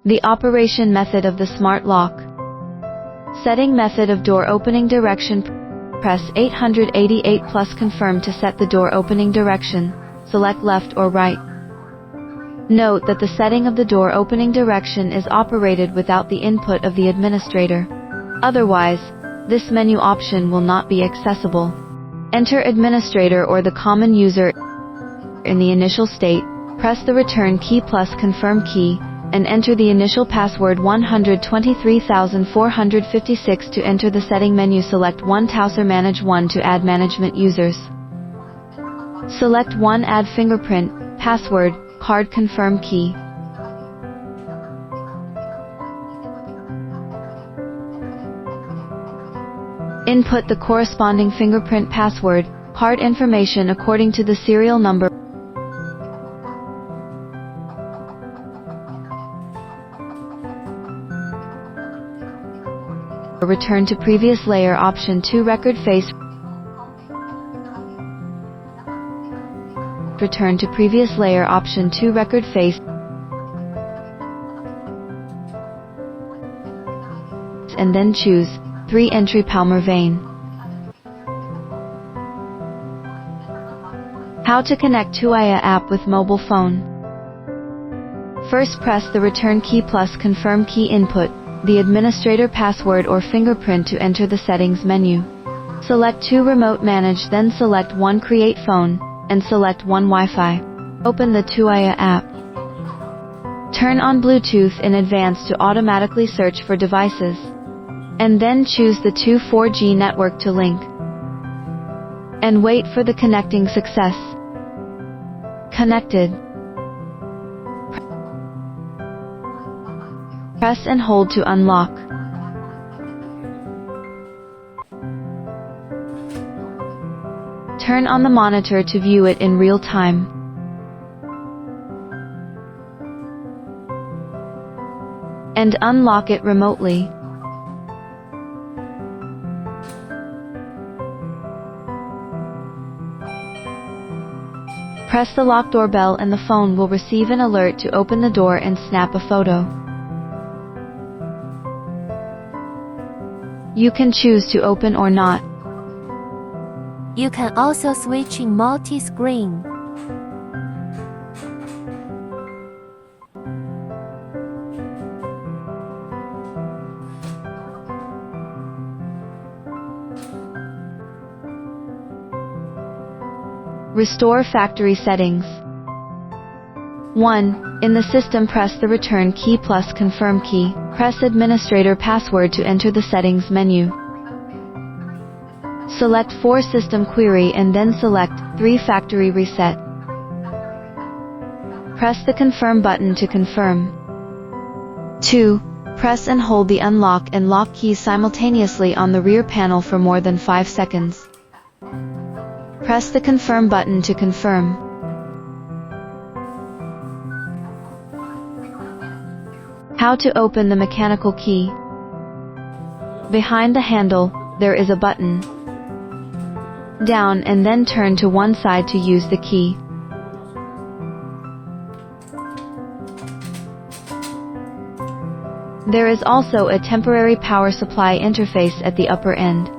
The operation method of the smart lock. Setting method of door opening direction. Press 888 plus confirm to set the door opening direction. Select left or right. Note that the setting of the door opening direction is operated without the input of the administrator. Otherwise, this menu option will not be accessible. Enter administrator or the common user in the initial state. Press the return key plus confirm key, and enter the initial password 123,456 to enter the setting menu. Select 1 Towser Manage 1 to add management users. Select 1 Add fingerprint, password, card confirm key. Input the corresponding fingerprint password, card information according to the serial number. Return to previous layer. Option 2 Record face. Return to previous layer. Option 2 Record face. And then choose 3 Entry Palmer Vein. How to connect to Wifi app with mobile phone. First press the return key plus confirm key. Input the administrator password or fingerprint to enter the settings menu. Select 2 Remote Manage, then select 1 Create Phone, and select 1 Wi-Fi. Open the Wifi app. Turn on Bluetooth in advance to automatically search for devices. And then choose the 4G network to link. And wait for the connecting success. Connected. Press and hold to unlock. Turn on the monitor to view it in real time. And unlock it remotely. Press the lock doorbell and the phone will receive an alert to open the door and snap a photo. You can choose to open or not. You can also switch in multi-screen. Restore factory settings. 1. In the system, press the return key plus confirm key. Press administrator password to enter the settings menu. Select 4 System Query and then select 3 Factory Reset. Press the confirm button to confirm. 2. Press and hold the unlock and lock keys simultaneously on the rear panel for more than 5 seconds. Press the confirm button to confirm. How to open the mechanical key. Behind the handle, there is a button. Down and then turn to one side to use the key. There is also a temporary power supply interface at the upper end.